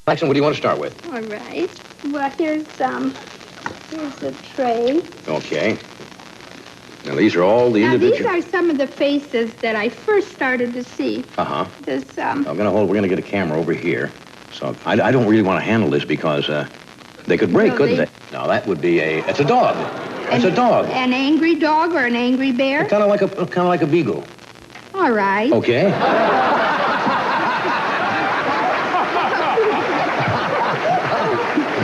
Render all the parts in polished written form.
Jackson, what do you want to start with? All right. Well, here's a tray. Okay. Now, these are all the Now, individual... these are some of the faces that I first started to see. Uh-huh. This, we're going to get a camera over here. So I don't really want to handle this because they could break, couldn't they? Now, that would be it's a dog. It's a dog. An angry dog or an angry bear? Kind of like a beagle. All right. Okay.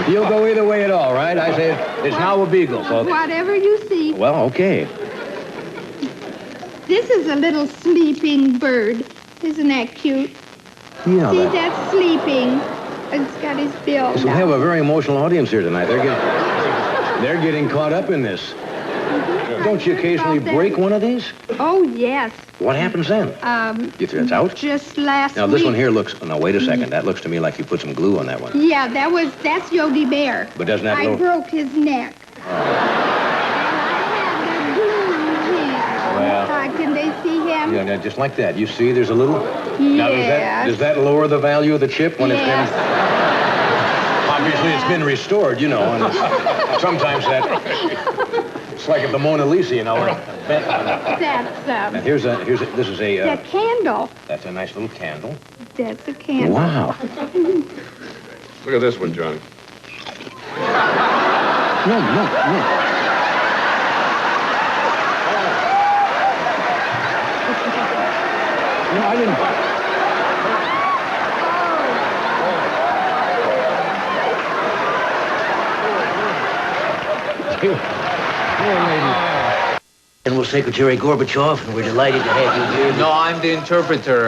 You'll go either way at all, right? I say it's now a beagle, folks. Whatever you see. Well, okay. This is a little sleeping bird. Isn't that cute? Yeah. See, that's sleeping. It's got his bill. So we have a very emotional audience here tonight. They're getting caught up in this. Don't you occasionally break one of these? Oh, yes. What happens then? You think it's out? Just last Now, this week. one here looks... Now, wait a second. That looks to me like you put some glue on that one. Yeah, that's Yogi Bear. But doesn't that I look... broke his neck. Oh. Well, can they see him? Yeah, just like that. You see, there's a little... Yeah. Now, does that lower the value of the chip when it's been... Obviously, it's been restored, you know, and sometimes that... It's like the Mona Lisa, you know. That's, now, this is a... a candle. That's a nice little candle. That's a candle. Wow. Look at this one, Johnny. No. No, I didn't... General Secretary Gorbachev, and we're delighted to have you here. No, I'm the interpreter.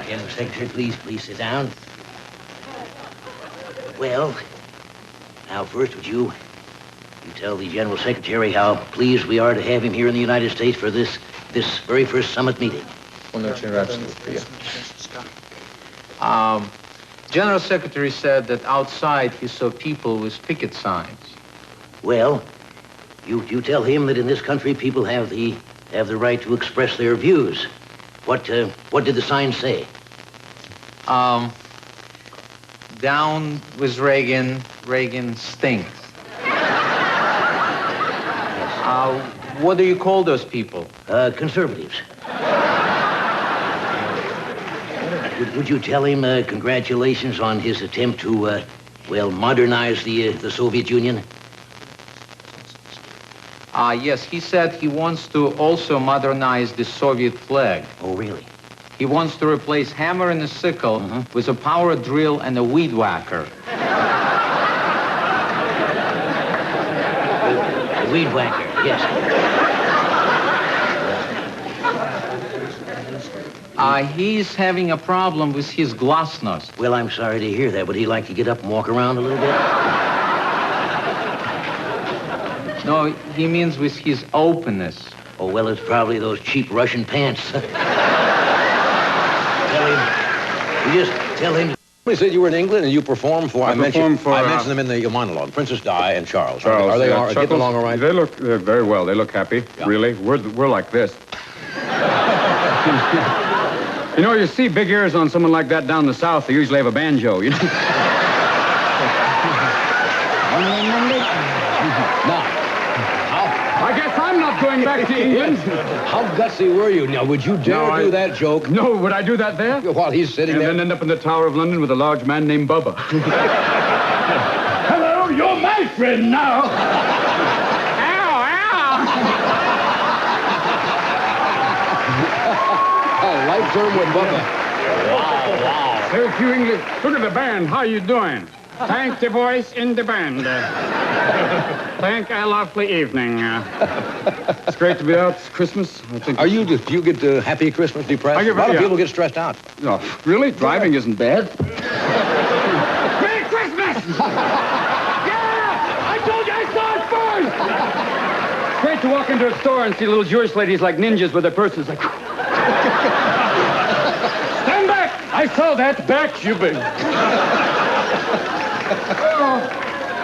General Secretary, please sit down. Well, now first would you tell the General Secretary how pleased we are to have him here in the United States for this very first summit meeting. General Secretary said that outside he saw people with picket signs. Well, you tell him that in this country people have the right to express their views. What did the sign say? Down with Reagan, Reagan stinks. What do you call those people? Conservatives. Would you tell him congratulations on his attempt to, modernize the Soviet Union? Yes, he said he wants to also modernize the Soviet flag. Oh, really? He wants to replace hammer and a sickle with a power drill and a weed whacker. The weed whacker, yes. He's having a problem with his glasnost. Well, I'm sorry to hear that. Would he like to get up and walk around a little bit? No, he means with his openness. Oh, well, it's probably those cheap Russian pants. Tell him. You said you were in England and you performed for... I mentioned them in the monologue. Princess Di and Charles. Are they getting along all right? They look very well. They look happy, really. We're like this. You know, you see big ears on someone like that down the South, they usually have a banjo, you know? Now, I guess I'm not going back to England. how gutsy were you? Now, would you dare do that joke? No, would I do that there? While he's sitting there? And then end up in the Tower of London with a large man named Bubba. Hello, you're my friend now. Life term with Bubba. Wow. Thank you, English. Look at the band. How you doing? Thank the voice in the band. Thank a lovely evening. It's great to be out. It's Christmas. Do you get happy Christmas depressed? A lot of people get stressed out. No, really? Driving isn't bad. Merry Christmas! Yeah! I told you I saw it first! It's great to walk into a store and see little Jewish ladies like ninjas with their purses like... Stand back! I saw that back, you big.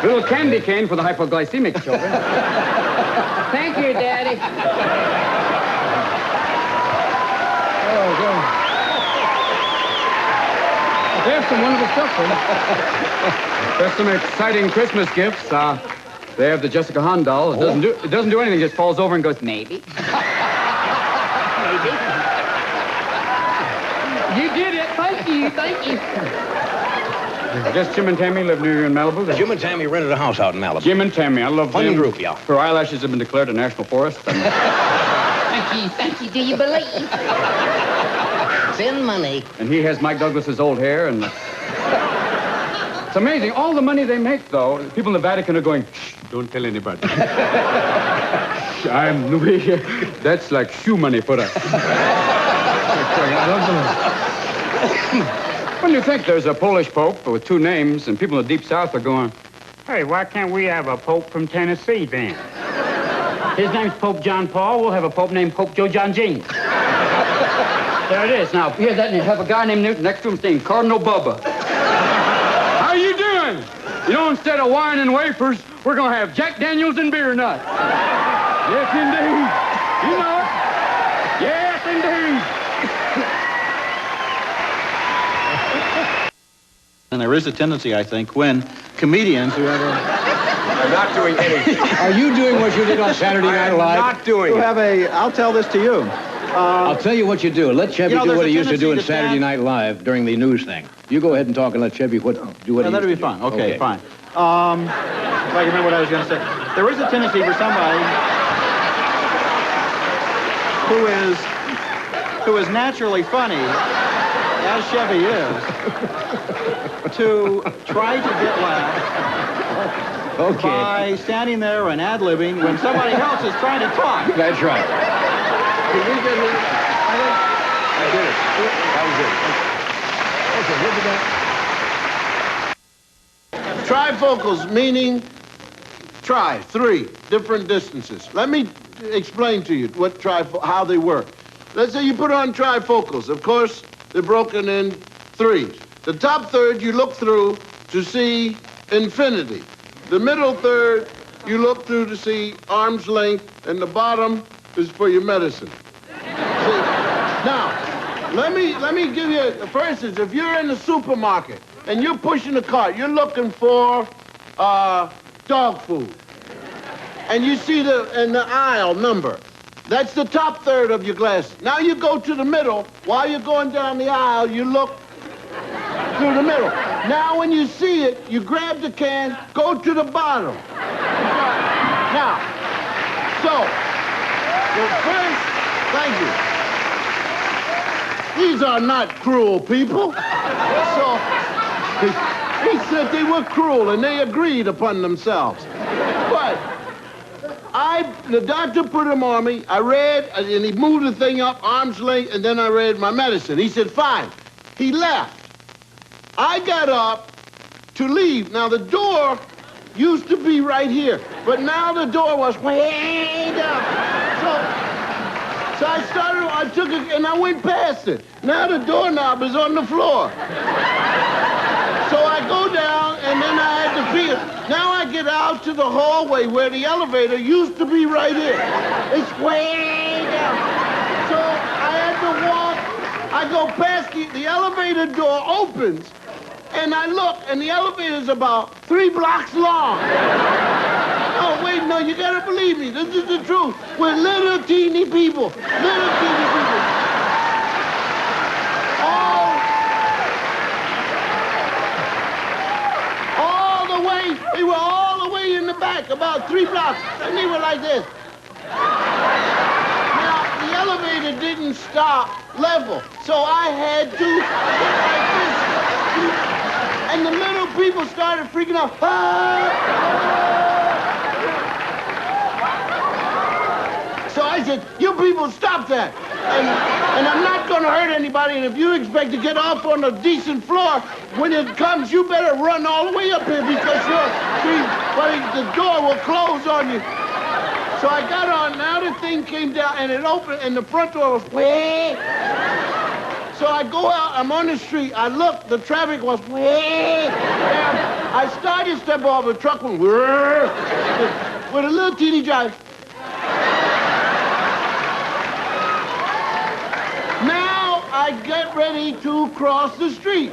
Little candy cane for the hypoglycemic children. Thank you, Daddy. They have some wonderful stuff for them. There's some exciting Christmas gifts. They have the Jessica Hahn doll. It doesn't do anything. It just falls over and goes, maybe. Maybe. You did it. Thank you. Thank you. Just Jim and Tammy live near you in Malibu. Jim and Tammy rented a house out in Malibu. Jim and Tammy, I love Funny them. group, yeah. Her eyelashes have been declared a national forest. And... Thank you. Do you believe? Send money. And he has Mike Douglas's old hair, and it's amazing. All the money they make, though, people in the Vatican are going, shh, don't tell anybody. That's like shoe money for us. When you think there's a Polish Pope with two names, and people in the Deep South are going, hey, why can't we have a Pope from Tennessee, then? His name's Pope John Paul. We'll have a Pope named Pope Joe John James. There it is. Now, hear that, and you have a guy named Newton next to him named Cardinal Bubba. How you doing? You know, instead of wine and wafers, we're going to have Jack Daniels and beer nuts. Yes, indeed. You know it. Yes, indeed. And there is a tendency, I think, when comedians who have I'm not doing anything. Are you doing what you did on Saturday Night Live? I'm not doing it. I'll tell this to you. I'll tell you what you do. Let Chevy do what he used to do in Saturday Night Live during the news thing. You go ahead and talk and let Chevy do what he used to do. That'll be fun. Okay, fine. If I can remember what I was going to say. There is a tendency for somebody who is naturally funny, as Chevy is, to try to get laughs by standing there and ad-libbing when somebody else is trying to talk. That's right. Did we get it? I did it. That was it. Okay, Trifocals, meaning three different distances. Let me explain to you how they work. Let's say you put on trifocals. Of course, they're broken in threes. The top third you look through to see infinity. The middle third you look through to see arm's length, and the bottom is for your medicine. See? Now, let me give you, for instance, if you're in the supermarket and you're pushing a cart, you're looking for dog food, and you see in the aisle number. That's the top third of your glasses. Now you go to the middle. While you're going down the aisle, you look through the middle. Now when you see it, you grab the can, go to the bottom. Now, so, first, thank you. These are not cruel people. So, he said they were cruel, and they agreed upon themselves. But the doctor put him on me. I read, and he moved the thing up, arm's length, and then I read my medicine. He said, fine. He left. I got up to leave. Now, the door used to be right here, but now the door was way down. So I took it, and I went past it. Now the doorknob is on the floor. So I go down, and then I had to feel. Now I get out to the hallway where the elevator used to be right here. It's way down. So I had to walk. I go past the elevator door opens, and I look, and the elevator's about 3 blocks long. Oh, wait, no, you gotta believe me. This is the truth. We're little teeny people. Little teeny people. They were all the way in the back, about 3 blocks, and they were like this. Now, the elevator didn't stop level, so I had to get like this. And the little people started freaking out. So I said, you people stop that. And I'm not going to hurt anybody, and if you expect to get off on a decent floor, when it comes, you better run all the way up here because the door will close on you. So I got on, now the thing came down, and it opened, and the front door was way. So I go out, I'm on the street, I look, the traffic was way down. I started to step off, the truck went with a little teeny drive. Now I get ready to cross the street.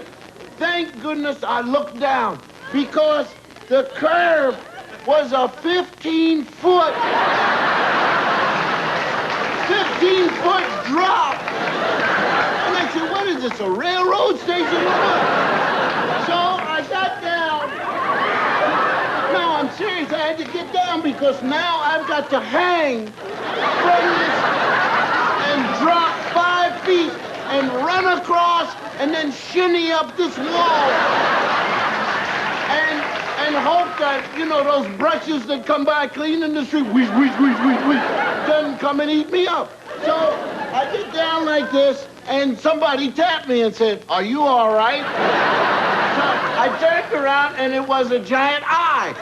thank goodness I looked down because the curve was a 15-foot drop. And I said, what is this, a railroad station or what? So I got down. No, I'm serious. I had to get down because now I've got to hang from this and drop 5 feet and run across and then shinny up this wall and hope that, you know, those brushes that come by cleaning the street, wheeze, doesn't come and eat me up. So I get down like this, and somebody tapped me and said, are you all right? So I turned around, and it was a giant eye.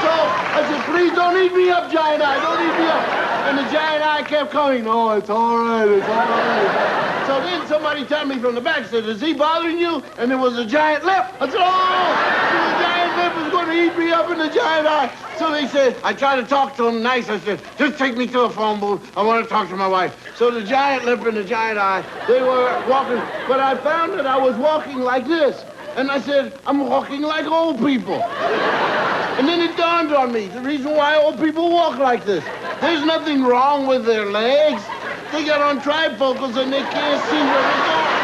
So I said, please don't eat me up, giant eye, don't eat me up. And the giant eye kept coming, no, it's all right, it's all right. So then somebody tapped me from the back, said, is he bothering you? And there was a giant lip. I said, oh, the giant lip is going to eat me up in the giant eye. So they said, I tried to talk to him nice. I said, just take me to a phone booth. I want to talk to my wife. So the giant lip and the giant eye, they were walking. But I found that I was walking like this. And I said, I'm walking like old people. And then it dawned on me, the reason why old people walk like this. There's nothing wrong with their legs. They got on trifocals and they can't see where they're going.